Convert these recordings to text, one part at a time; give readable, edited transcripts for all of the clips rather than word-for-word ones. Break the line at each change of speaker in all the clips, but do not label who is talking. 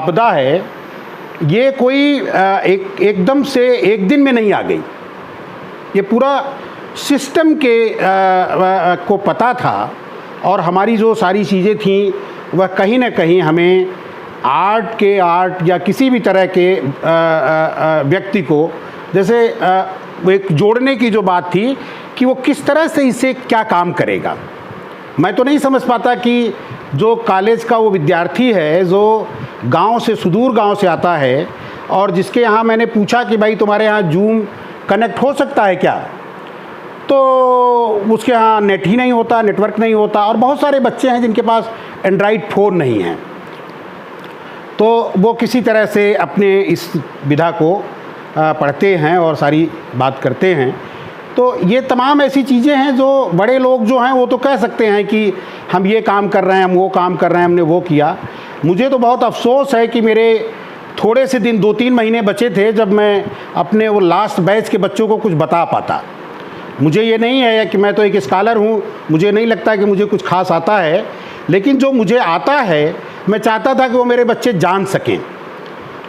आपदा है ये कोई एकदम से एक दिन में नहीं आ गई। ये पूरा सिस्टम के को पता था और हमारी जो सारी चीज़ें थी वह कहीं ना कहीं हमें आर्ट या किसी भी तरह के व्यक्ति को जैसे एक जोड़ने की जो बात थी कि वो किस तरह से इसे क्या काम करेगा। मैं तो नहीं समझ पाता कि जो कॉलेज का वो विद्यार्थी है जो गांव से सुदूर गांव से आता है और जिसके यहाँ मैंने पूछा कि भाई तुम्हारे यहाँ जूम कनेक्ट हो सकता है क्या, तो उसके यहाँ नेट ही नहीं होता, नेटवर्क नहीं होता। और बहुत सारे बच्चे हैं जिनके पास एंड्रॉयड फ़ोन नहीं है, तो वो किसी तरह से अपने इस विधा को पढ़ते हैं और सारी बात करते हैं। तो ये तमाम ऐसी चीज़ें हैं जो बड़े लोग जो हैं वो तो कह सकते हैं कि हम ये काम कर रहे हैं, हम वो काम कर रहे हैं, हमने वो किया। मुझे तो बहुत अफसोस है कि मेरे थोड़े से दिन 2-3 महीने बचे थे जब मैं अपने वो लास्ट बैच के बच्चों को कुछ बता पाता। मुझे ये नहीं है कि मैं तो एक स्कॉलर हूँ, मुझे नहीं लगता कि मुझे कुछ खास आता है, लेकिन जो मुझे आता है मैं चाहता था कि वो मेरे बच्चे जान सकें।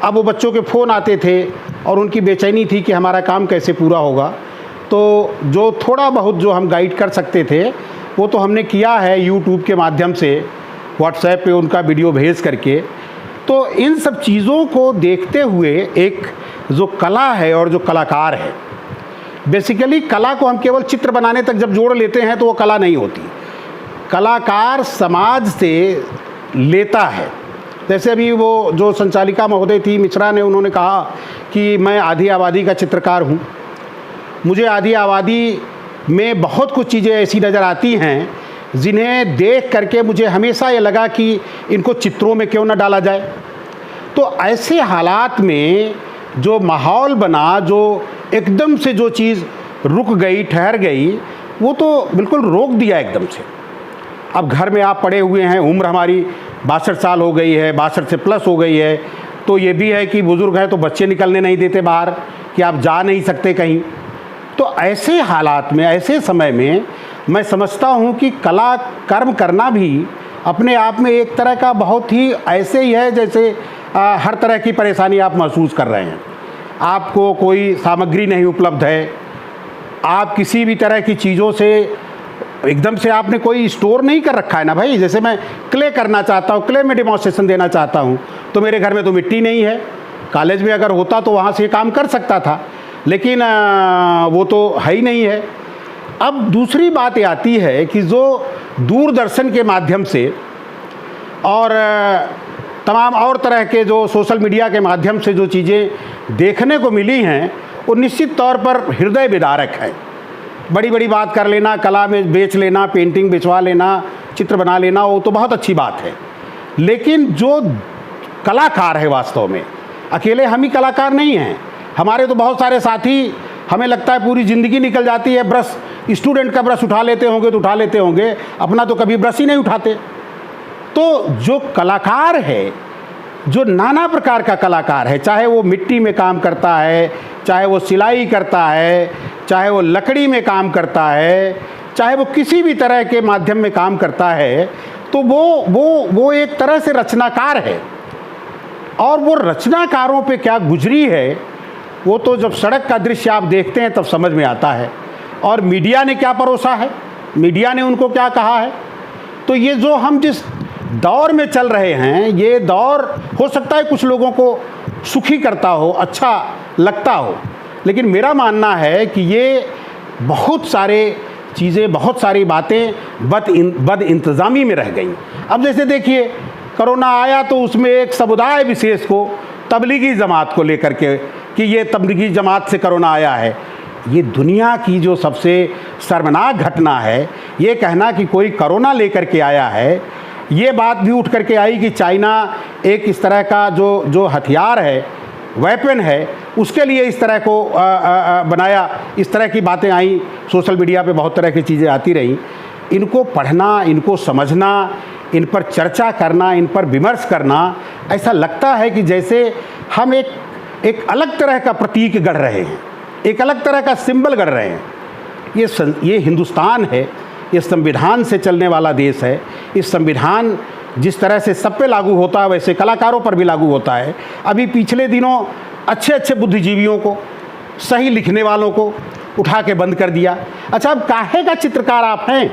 अब वो बच्चों के फ़ोन आते थे और उनकी बेचैनी थी कि हमारा काम कैसे पूरा होगा। तो जो थोड़ा बहुत जो हम गाइड कर सकते थे वो तो हमने किया है यूट्यूब के माध्यम से, व्हाट्सएप पे उनका वीडियो भेज करके। तो इन सब चीज़ों को देखते हुए एक जो कला है और जो कलाकार है, बेसिकली कला को हम केवल चित्र बनाने तक जब जोड़ लेते हैं तो वो कला नहीं होती। कलाकार समाज से लेता है। जैसे अभी वो जो संचालिका महोदय थी मिश्रा ने, उन्होंने कहा कि मैं आधी आबादी का चित्रकार हूँ। मुझे आधी आबादी में बहुत कुछ चीज़ें ऐसी नज़र आती हैं जिन्हें देख करके मुझे हमेशा ये लगा कि इनको चित्रों में क्यों ना डाला जाए। तो ऐसे हालात में जो माहौल बना, जो एकदम से जो चीज़ रुक गई, ठहर गई, वो तो बिल्कुल रोक दिया एकदम से। अब घर में आप पड़े हुए हैं, उम्र हमारी 62 साल हो गई है, 62 से प्लस हो गई है, तो ये भी है कि बुज़ुर्ग हैं तो बच्चे निकलने नहीं देते बाहर, कि आप जा नहीं सकते कहीं। तो ऐसे हालात में, ऐसे समय में मैं समझता हूँ कि कला कर्म करना भी अपने आप में एक तरह का बहुत ही ऐसे ही है जैसे हर तरह की परेशानी आप महसूस कर रहे हैं। आपको कोई सामग्री नहीं उपलब्ध है, आप किसी भी तरह की चीज़ों से एकदम से आपने कोई स्टोर नहीं कर रखा है ना भाई। जैसे मैं क्ले करना चाहता हूँ, क्ले में डिमॉन्स्ट्रेशन देना चाहता हूँ, तो मेरे घर में तो मिट्टी नहीं है। कॉलेज में अगर होता तो वहाँ से काम कर सकता था, लेकिन वो तो है ही नहीं है। अब दूसरी बात ये आती है कि जो दूरदर्शन के माध्यम से और तमाम और तरह के जो सोशल मीडिया के माध्यम से जो चीज़ें देखने को मिली हैं वो निश्चित तौर पर हृदय विदारक है। बड़ी बड़ी बात कर लेना, कला में बेच लेना, पेंटिंग बिचवा लेना, चित्र बना लेना, वो तो बहुत अच्छी बात है। लेकिन जो कलाकार है वास्तव में, अकेले हम ही कलाकार नहीं हैं। हमारे तो बहुत सारे साथी, हमें लगता है पूरी ज़िंदगी निकल जाती है, ब्रश स्टूडेंट का ब्रश उठा लेते होंगे तो उठा लेते होंगे, अपना तो कभी ब्रश ही नहीं उठाते। तो जो कलाकार है, जो नाना प्रकार का कलाकार है, चाहे वो मिट्टी में काम करता है, चाहे वो सिलाई करता है, चाहे वो लकड़ी में काम करता है, चाहे वो किसी भी तरह के माध्यम में काम करता है, तो वो एक तरह से रचनाकार है। और वो रचनाकारों पे क्या गुजरी है वो तो जब सड़क का दृश्य आप देखते हैं तब समझ में आता है। और मीडिया ने क्या परोसा है, मीडिया ने उनको क्या कहा है। तो ये जो हम जिस दौर में चल रहे हैं, ये दौर हो सकता है कुछ लोगों को सुखी करता हो, अच्छा लगता हो, लेकिन मेरा मानना है कि ये बहुत सारे चीज़ें, बहुत सारी बातें बद इंतज़ामी में रह गई। अब जैसे देखिए कोरोना आया तो उसमें एक समुदाय विशेष को, तबलीगी जमात को लेकर के कि ये तबलीगी जमात से कोरोना आया है। ये दुनिया की जो सबसे शर्मनाक घटना है, ये कहना कि कोई कोरोना लेकर के आया है। ये बात भी उठ करके आई कि चाइना एक इस तरह का जो हथियार है, वेपन है, उसके लिए इस तरह को बनाया। इस तरह की बातें आई, सोशल मीडिया पे बहुत तरह की चीज़ें आती रहीं। इनको पढ़ना, इनको समझना, इन पर चर्चा करना, इन पर विमर्श करना, ऐसा लगता है कि जैसे हम एक अलग तरह का प्रतीक गढ़ रहे हैं, एक अलग तरह का सिंबल गढ़ रहे हैं। ये हिंदुस्तान है, ये संविधान से चलने वाला देश है। इस संविधान जिस तरह से सब पे लागू होता है वैसे कलाकारों पर भी लागू होता है। अभी पिछले दिनों अच्छे अच्छे बुद्धिजीवियों को, सही लिखने वालों को उठा के बंद कर दिया। अच्छा, अब काहे का चित्रकार आप हैं?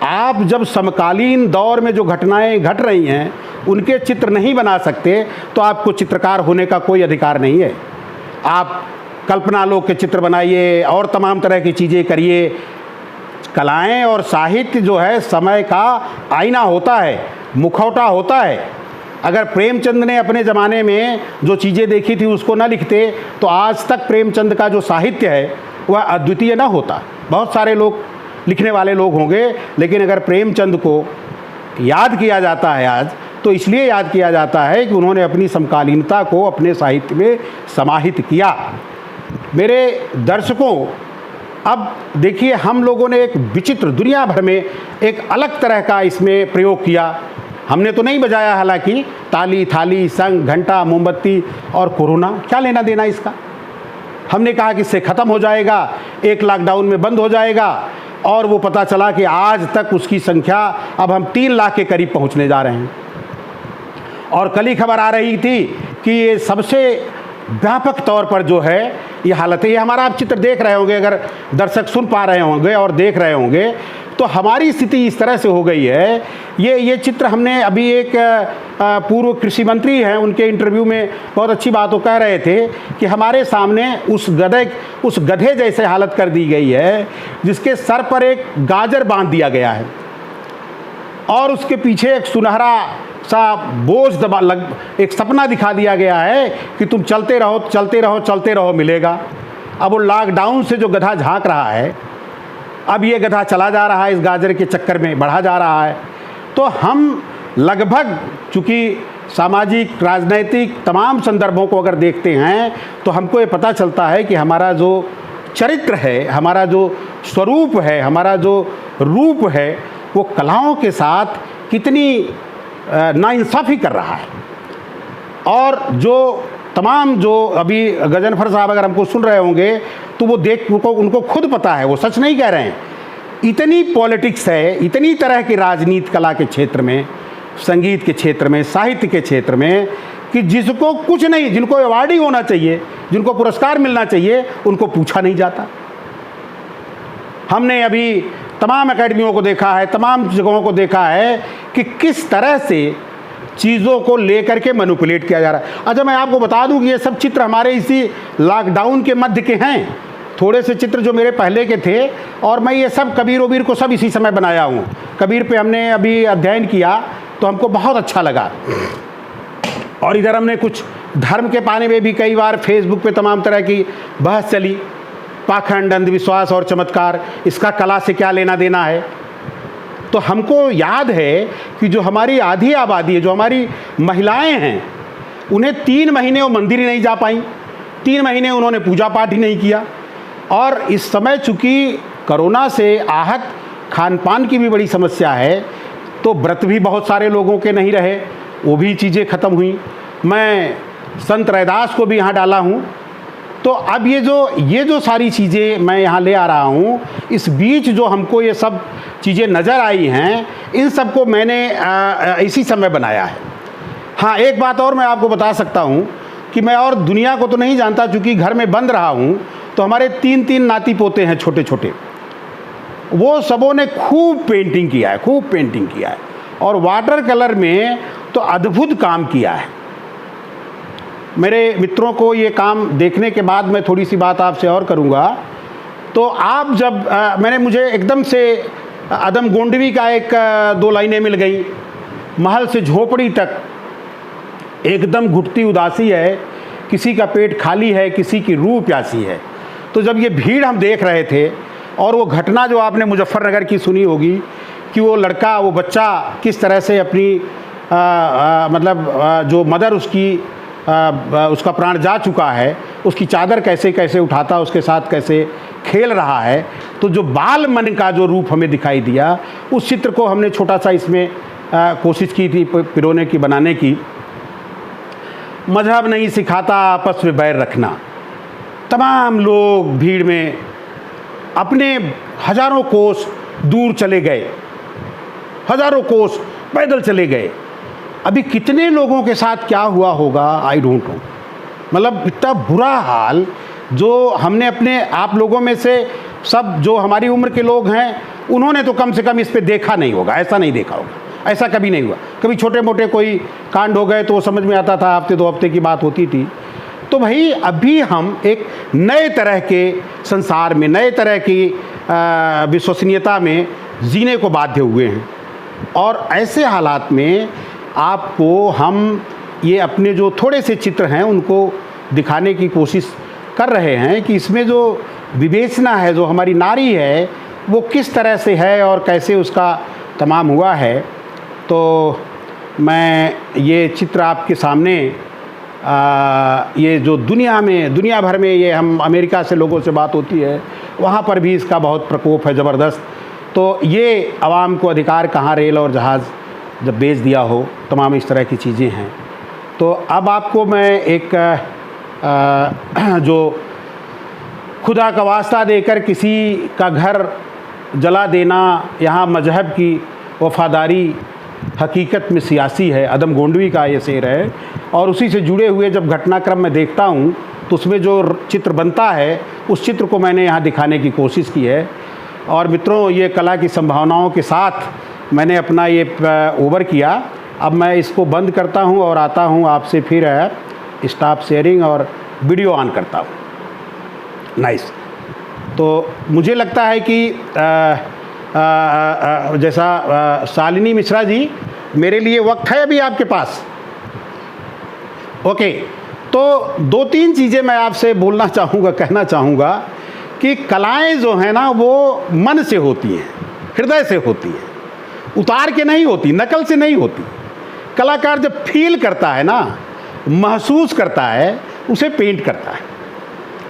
आप जब समकालीन दौर में जो घटनाएं घट रही हैं उनके चित्र नहीं बना सकते तो आपको चित्रकार होने का कोई अधिकार नहीं है। आप कल्पना लोक के चित्र बनाइए और तमाम तरह की चीज़ें करिए। कलाएं और साहित्य जो है समय का आईना होता है, मुखौटा होता है। अगर प्रेमचंद ने अपने ज़माने में जो चीज़ें देखी थी उसको न लिखते तो आज तक प्रेमचंद का जो साहित्य है वह अद्वितीय न होता। बहुत सारे लोग लिखने वाले लोग होंगे, लेकिन अगर प्रेमचंद को याद किया जाता है आज तो इसलिए याद किया जाता है कि उन्होंने अपनी समकालीनता को अपने साहित्य में समाहित किया। मेरे दर्शकों, अब देखिए, हम लोगों ने एक विचित्र, दुनिया भर में एक अलग तरह का इसमें प्रयोग किया। हमने तो नहीं बजाया हालांकि ताली, थाली, शंख, घंटा, मोमबत्ती और कोरोना, क्या लेना देना इसका। हमने कहा कि इससे ख़त्म हो जाएगा, एक लॉकडाउन में बंद हो जाएगा, और वो पता चला कि आज तक उसकी संख्या अब हम 3 लाख के करीब पहुंचने जा रहे हैं। और कल ही खबर आ रही थी कि ये सबसे व्यापक तौर पर जो है ये हालत है। ये हमारा आप चित्र देख रहे होंगे, अगर दर्शक सुन पा रहे होंगे और देख रहे होंगे तो हमारी स्थिति इस तरह से हो गई है। ये चित्र हमने अभी एक पूर्व कृषि मंत्री हैं, उनके इंटरव्यू में बहुत अच्छी बात वो कह रहे थे कि हमारे सामने उस गधे जैसे हालत कर दी गई है जिसके सर पर एक गाजर बांध दिया गया है और उसके पीछे एक सुनहरा सा बोझ एक सपना दिखा दिया गया है कि तुम चलते रहो, चलते रहो, चलते रहो, मिलेगा। अब वो लॉकडाउन से जो गधा झांक रहा है, अब ये गधा चला जा रहा है, इस गाजर के चक्कर में बढ़ा जा रहा है। तो हम लगभग, चूँकि सामाजिक, राजनैतिक तमाम संदर्भों को अगर देखते हैं तो हमको ये पता चलता है कि हमारा जो चरित्र है, हमारा जो स्वरूप है, हमारा जो रूप है, वो कलाओं के साथ कितनी नाइंसाफ़ी कर रहा है। और जो तमाम जो अभी गजनफर साहब अगर हमको सुन रहे होंगे तो वो उनको खुद पता है, वो सच नहीं कह रहे हैं। इतनी पॉलिटिक्स है, इतनी तरह की राजनीति कला के क्षेत्र में, संगीत के क्षेत्र में, साहित्य के क्षेत्र में, कि जिसको कुछ नहीं, जिनको अवार्ड ही होना चाहिए, जिनको पुरस्कार मिलना चाहिए, उनको पूछा नहीं जाता। हमने अभी तमाम एकेडमियों को देखा है, तमाम जगहों को देखा है कि किस तरह से चीज़ों को लेकर के मैनिपुलेट किया जा रहा है। अच्छा, मैं आपको बता दूं कि ये सब चित्र हमारे इसी लॉकडाउन के मध्य के हैं। थोड़े से चित्र जो मेरे पहले के थे, और मैं ये सब कबीर वबीर को सब इसी समय बनाया हूँ। कबीर पे हमने अभी अध्ययन किया तो हमको बहुत अच्छा लगा। और इधर हमने कुछ धर्म के पाने में भी कई बार फेसबुक पे तमाम तरह की बहस चली, पाखंड, अंधविश्वास और चमत्कार, इसका कला से क्या लेना देना है। तो हमको याद है कि जो हमारी आधी आबादी है, जो हमारी महिलाएं हैं, उन्हें 3 महीने वो मंदिर ही नहीं जा पाई, 3 महीने उन्होंने पूजा पाठ ही नहीं किया। और इस समय चूँकि कोरोना से आहत खान पान की भी बड़ी समस्या है, तो व्रत भी बहुत सारे लोगों के नहीं रहे, वो भी चीज़ें ख़त्म हुई। मैं संत रैदास को भी यहाँ डाला हूँ। तो अब ये जो सारी चीज़ें मैं यहाँ ले आ रहा हूँ, इस बीच जो हमको ये सब चीज़ें नज़र आई हैं, इन सब को मैंने इसी समय बनाया है। हाँ, एक बात और मैं आपको बता सकता हूँ कि मैं और दुनिया को तो नहीं जानता, चूँकि घर में बंद रहा हूँ, तो हमारे 3-3 नाती पोते हैं छोटे छोटे, वो सबों ने खूब पेंटिंग किया है, खूब पेंटिंग किया है, और वाटर कलर में तो अद्भुत काम किया है। मेरे मित्रों को ये काम देखने के बाद मैं थोड़ी सी बात आपसे और करूँगा। तो आप जब मुझे एकदम से आदम गोंडवी का 1-2 लाइनें मिल गई। महल से झोपड़ी तक एकदम घुटती उदासी है, किसी का पेट खाली है, किसी की रूह प्यासी है। तो जब ये भीड़ हम देख रहे थे, और वो घटना जो आपने मुजफ्फरनगर की सुनी होगी कि वो लड़का, वो बच्चा किस तरह से अपनी जो मदर उसका प्राण जा चुका है, उसकी चादर कैसे कैसे उठाता, उसके साथ कैसे खेल रहा है। तो जो बाल मन का जो रूप हमें दिखाई दिया, उस चित्र को हमने छोटा सा इसमें कोशिश की थी पिरोने की, बनाने की। मजहब नहीं सिखाता आपस में बैर रखना। तमाम लोग भीड़ में अपने हज़ारों कोस दूर चले गए, हज़ारों कोस पैदल चले गए, अभी कितने लोगों के साथ क्या हुआ होगा, आई डोंट नो। मतलब इतना बुरा हाल जो हमने अपने आप लोगों में से सब जो हमारी उम्र के लोग हैं उन्होंने तो कम से कम इस पे देखा नहीं होगा, ऐसा नहीं देखा होगा, ऐसा कभी नहीं हुआ। कभी छोटे मोटे कोई कांड हो गए तो वो समझ में आता था, हफ्ते 2 हफ्ते की बात होती थी। तो भाई अभी हम एक नए तरह के संसार में, नए तरह की विश्वसनीयता में जीने को बाध्य हुए हैं। और ऐसे हालात में आपको हम ये अपने जो थोड़े से चित्र हैं उनको दिखाने की कोशिश कर रहे हैं कि इसमें जो विवेचना है, जो हमारी नारी है, वो किस तरह से है और कैसे उसका तमाम हुआ है। तो मैं ये चित्र आपके सामने ये जो दुनिया भर में ये हम अमेरिका से लोगों से बात होती है, वहाँ पर भी इसका बहुत प्रकोप है ज़बरदस्त। तो ये आवाम को अधिकार कहाँ, रेल और जहाज़ जब बेच दिया हो, तमाम इस तरह की चीज़ें हैं। तो अब आपको मैं एक जो खुदा का वास्ता देकर किसी का घर जला देना, यहाँ मजहब की वफादारी हकीकत में सियासी है, अदम गोंडवी का ये शेर है। और उसी से जुड़े हुए जब घटनाक्रम में देखता हूँ तो उसमें जो चित्र बनता है उस चित्र को मैंने यहाँ दिखाने की कोशिश की है। और मित्रों, ये कला की संभावनाओं के साथ मैंने अपना ये ओवर किया। अब मैं इसको बंद करता हूँ और आता हूँ आपसे फिर स्टॉप शेयरिंग और वीडियो ऑन करता हूँ। नाइस। तो मुझे लगता है कि जैसा शालिनी मिश्रा जी, मेरे लिए वक्त है अभी आपके पास? ओके। तो 2-3 चीज़ें मैं आपसे बोलना चाहूँगा, कहना चाहूँगा कि कलाएं जो हैं ना वो मन से होती हैं, हृदय से होती हैं, उतार के नहीं होती, नकल से नहीं होती। कलाकार जब फील करता है ना, महसूस करता है, उसे पेंट करता है,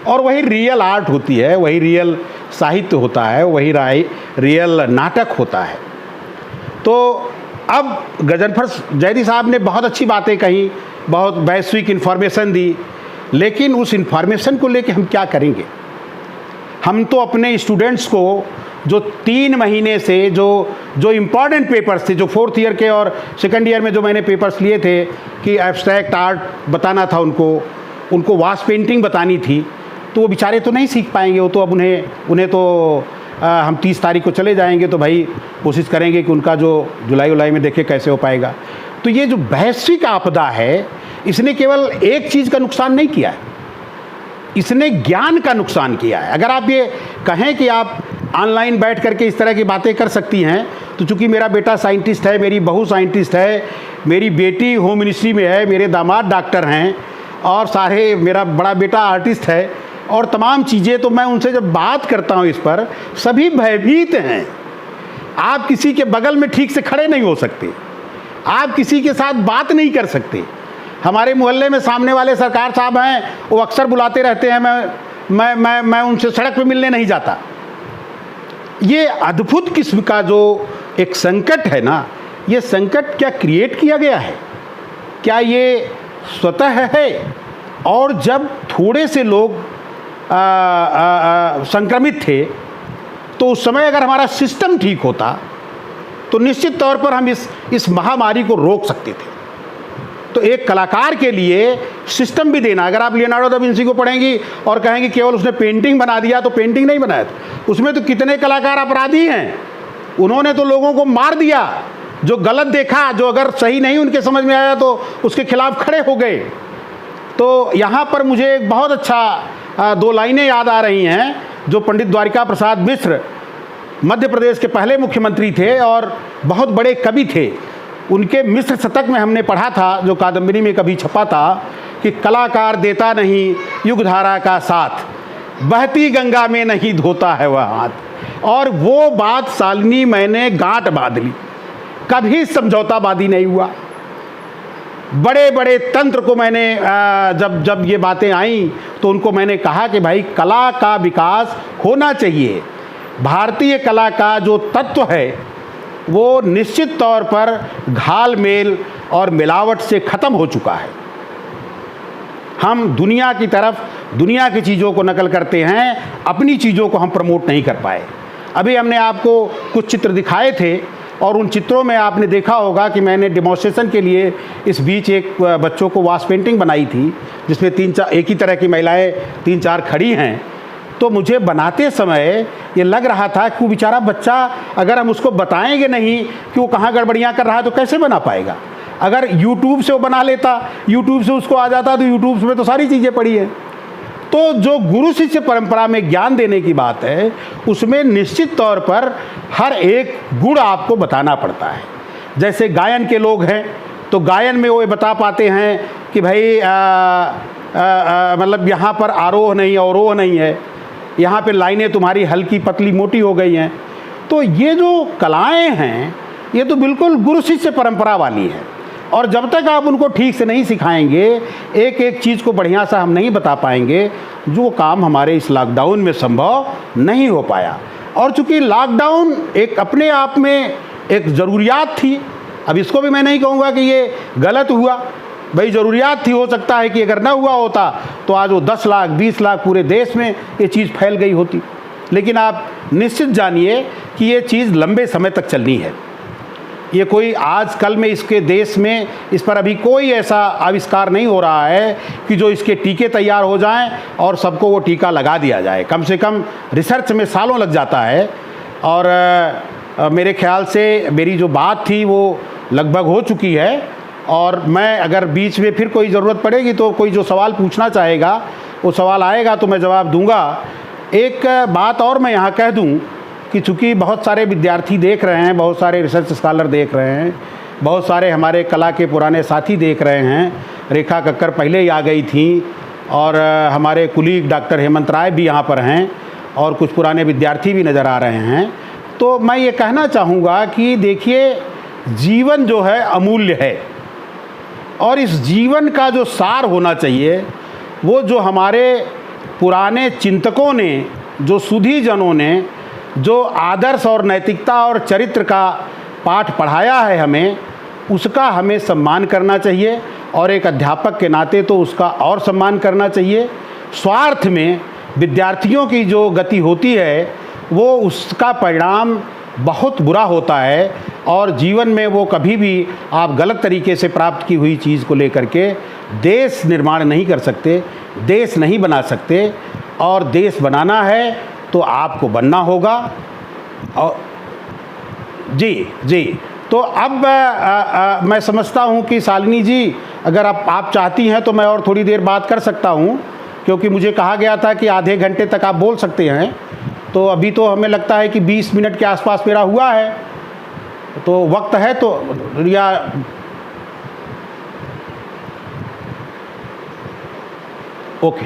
और वही रियल आर्ट होती है, वही रियल साहित्य होता है, वही रियल नाटक होता है। तो अब गजनफर जैदी साहब ने बहुत अच्छी बातें कही, बहुत वैश्विक इन्फॉर्मेशन दी, लेकिन उस इन्फॉर्मेशन को लेके हम क्या करेंगे? हम तो अपने स्टूडेंट्स को जो 3 महीने से जो इम्पॉर्टेंट पेपर्स थे, जो 4th ईयर के और 2nd ईयर में जो मैंने पेपर्स लिए थे कि एब्स्ट्रैक्ट आर्ट बताना था, उनको वाश पेंटिंग बतानी थी, तो वो बेचारे तो नहीं सीख पाएंगे। वो तो अब उन्हें तो हम 30 तारीख को चले जाएंगे, तो भाई कोशिश करेंगे कि उनका जो जुलाई में देखे कैसे हो पाएगा। तो ये जो वैश्विक आपदा है, इसने केवल एक चीज़ का नुकसान नहीं किया है, इसने ज्ञान का नुकसान किया है। अगर आप ये कहें कि आप ऑनलाइन बैठ करके इस तरह की बातें कर सकती हैं, तो चूँकि मेरा बेटा साइंटिस्ट है, मेरी बहू साइंटिस्ट है, मेरी बेटी होम मिनिस्ट्री में है, मेरे दामाद डॉक्टर हैं, और मेरा बड़ा बेटा आर्टिस्ट है, और तमाम चीज़ें, तो मैं उनसे जब बात करता हूँ इस पर, सभी भयभीत हैं। आप किसी के बगल में ठीक से खड़े नहीं हो सकते, आप किसी के साथ बात नहीं कर सकते। हमारे मोहल्ले में सामने वाले सरकार साहब हैं, वो अक्सर बुलाते रहते हैं, मैं उनसे सड़क पे मिलने नहीं जाता। ये अद्भुत किस्म का जो एक संकट है ना, ये संकट क्या क्रिएट किया गया है? क्या ये स्वतः है? और जब थोड़े से लोग संक्रमित थे, तो उस समय अगर हमारा सिस्टम ठीक होता तो निश्चित तौर पर हम इस महामारी को रोक सकते थे। तो एक कलाकार के लिए सिस्टम भी देना, अगर आप लियोनार्डो दा विंसी को पढ़ेंगी और कहेंगे केवल उसने पेंटिंग बना दिया, तो पेंटिंग नहीं बनाया था, उसमें तो कितने कलाकार अपराधी हैं। उन्होंने तो लोगों को मार दिया, जो गलत देखा, जो अगर सही नहीं उनके समझ में आया तो उसके खिलाफ खड़े हो गए। तो यहाँ पर मुझे एक बहुत अच्छा 2 लाइनें याद आ रही हैं, जो पंडित द्वारिका प्रसाद मिश्र मध्य प्रदेश के पहले मुख्यमंत्री थे और बहुत बड़े कवि थे। उनके मिश्र शतक में हमने पढ़ा था, जो कादम्बरी में कभी छपा था, कि कलाकार देता नहीं युगधारा का साथ, बहती गंगा में नहीं धोता है वह हाथ। और वो बात शालिनी मैंने गांठ बांध ली, कभी समझौतावादी नहीं हुआ। बड़े बड़े तंत्र को मैंने जब ये बातें आईं तो उनको मैंने कहा कि भाई कला का विकास होना चाहिए। भारतीय कला का जो तत्व है वो निश्चित तौर पर घाल मेल और मिलावट से ख़त्म हो चुका है। हम दुनिया की तरफ दुनिया की चीज़ों को नकल करते हैं, अपनी चीज़ों को हम प्रमोट नहीं कर पाए। अभी हमने आपको कुछ चित्र दिखाए थे और उन चित्रों में आपने देखा होगा कि मैंने डेमोन्स्ट्रेशन के लिए इस बीच एक बच्चों को वाश पेंटिंग बनाई थी, जिसमें 3-4 एक ही तरह की महिलाएं 3-4 खड़ी हैं। तो मुझे बनाते समय ये लग रहा था कि वो बेचारा बच्चा, अगर हम उसको बताएंगे नहीं कि वो कहाँ गड़बड़ियाँ कर रहा है तो कैसे बना पाएगा। अगर यूट्यूब से वो बना लेता, यूट्यूब से उसको आ जाता, तो यूट्यूब में तो सारी चीज़ें पड़ी हैं। तो जो गुरु शिष्य परंपरा में ज्ञान देने की बात है, उसमें निश्चित तौर पर हर एक गुण आपको बताना पड़ता है। जैसे गायन के लोग हैं तो गायन में वो ये बता पाते हैं कि भाई मतलब यहाँ पर आरोह नहीं अवरोह नहीं है, यहाँ पे लाइनें तुम्हारी हल्की पतली मोटी हो गई हैं। तो ये जो कलाएं हैं ये तो बिल्कुल गुरु शिष्य परंपरा वाली है, और जब तक आप उनको ठीक से नहीं सिखाएंगे, एक एक चीज़ को बढ़िया सा हम नहीं बता पाएंगे, जो काम हमारे इस लॉकडाउन में संभव नहीं हो पाया। और चूँकि लॉकडाउन एक अपने आप में एक ज़रूरियात थी, अब इसको भी मैं नहीं कहूँगा कि ये गलत हुआ, भाई ज़रूरियात थी। हो सकता है कि अगर ना हुआ होता तो आज वो 10 लाख 20 लाख पूरे देश में ये चीज़ फैल गई होती। लेकिन आप निश्चित जानिए कि ये चीज़ लंबे समय तक चलनी है। ये कोई आज कल में इसके देश में इस पर अभी कोई ऐसा आविष्कार नहीं हो रहा है कि जो इसके टीके तैयार हो जाएं और सबको वो टीका लगा दिया जाए। कम से कम रिसर्च में सालों लग जाता है। और मेरे ख्याल से मेरी जो बात थी वो लगभग हो चुकी है, और मैं अगर बीच में फिर कोई ज़रूरत पड़ेगी तो कोई जो सवाल पूछना चाहेगा वो सवाल आएगा तो मैं जवाब दूंगा। एक बात और मैं यहाँ कह दूं कि चूँकि बहुत सारे विद्यार्थी देख रहे हैं, बहुत सारे रिसर्च स्कॉलर देख रहे हैं, बहुत सारे हमारे कला के पुराने साथी देख रहे हैं। रेखा कक्कर पहले ही आ गई थी, और हमारे कुलीग डॉक्टर हेमंत राय भी यहाँ पर हैं, और कुछ पुराने विद्यार्थी भी नज़र आ रहे हैं। तो मैं ये कहना चाहूँगा कि देखिए, जीवन जो है अमूल्य है, और इस जीवन का जो सार होना चाहिए वो जो हमारे पुराने चिंतकों ने, जो सुधी जनों ने जो आदर्श और नैतिकता और चरित्र का पाठ पढ़ाया है हमें, उसका हमें सम्मान करना चाहिए, और एक अध्यापक के नाते तो उसका और सम्मान करना चाहिए। स्वार्थ में विद्यार्थियों की जो गति होती है वो उसका परिणाम बहुत बुरा होता है, और जीवन में वो कभी भी आप गलत तरीके से प्राप्त की हुई चीज़ को लेकर के देश निर्माण नहीं कर सकते, देश नहीं बना सकते। और देश बनाना है तो आपको बनना होगा। और जी तो अब मैं समझता हूँ कि शालिनी जी, अगर आप चाहती हैं तो मैं और थोड़ी देर बात कर सकता हूँ, क्योंकि मुझे कहा गया था कि आधे घंटे तक आप बोल सकते हैं। तो अभी तो हमें लगता है कि 20 मिनट के आसपास मेरा हुआ है, तो वक्त है तो, या okay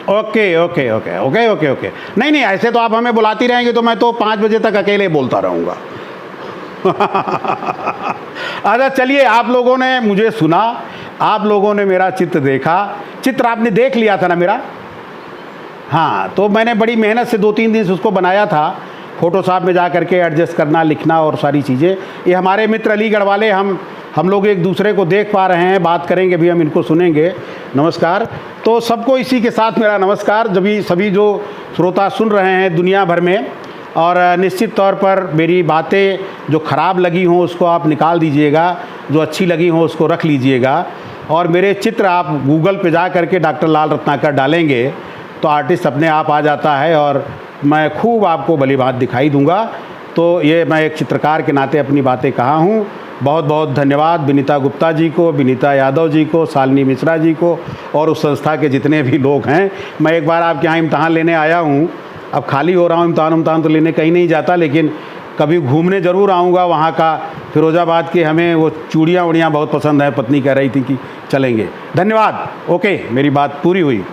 okay okay okay okay okay okay नहीं, ऐसे तो आप हमें बुलाती रहेंगे तो मैं तो 5 बजे तक अकेले बोलता रहूँगा। अच्छा चलिए, आप लोगों ने मुझे सुना, आप लोगों ने मेरा चित्र देखा। चित्र आपने देख लिया था ना मेरा? हाँ, तो मैंने बड़ी मेहनत से 2-3 दिन से उसको बनाया था, फ़ोटोशॉप में जा करके एडजस्ट करना, लिखना और सारी चीज़ें। ये हमारे मित्र अलीगढ़ वाले, हम लोग एक दूसरे को देख पा रहे हैं, बात करेंगे भी, हम इनको सुनेंगे। नमस्कार। तो सबको इसी के साथ मेरा नमस्कार, जब सभी जो श्रोता सुन रहे हैं दुनिया भर में। और निश्चित तौर पर मेरी बातें जो ख़राब लगी हों उसको आप निकाल दीजिएगा, जो अच्छी लगी हों उसको रख लीजिएगा। और मेरे चित्र आप गूगल पे जा करके डॉक्टर लाल रत्नाकर डालेंगे तो आर्टिस्ट अपने आप आ जाता है, और मैं खूब आपको भली बात दिखाई दूंगा। तो ये मैं एक चित्रकार के नाते अपनी बातें कहा हूँ। बहुत बहुत धन्यवाद विनीता गुप्ता जी को, विनीता यादव जी को, शालिनी मिश्रा जी को, और उस संस्था के जितने भी लोग हैं। मैं एक बार आपके यहाँ इम्तहान लेने आया हूँ, अब खाली हो रहा हूँ, इम्तहान तो लेने कहीं नहीं जाता, लेकिन कभी घूमने ज़रूर आऊँगा। वहाँ का फिरोज़ाबाद के हमें वो चूड़ियाँ बहुत पसंद हैं, पत्नी कह रही थी कि चलेंगे। धन्यवाद। ओके, मेरी बात पूरी हुई।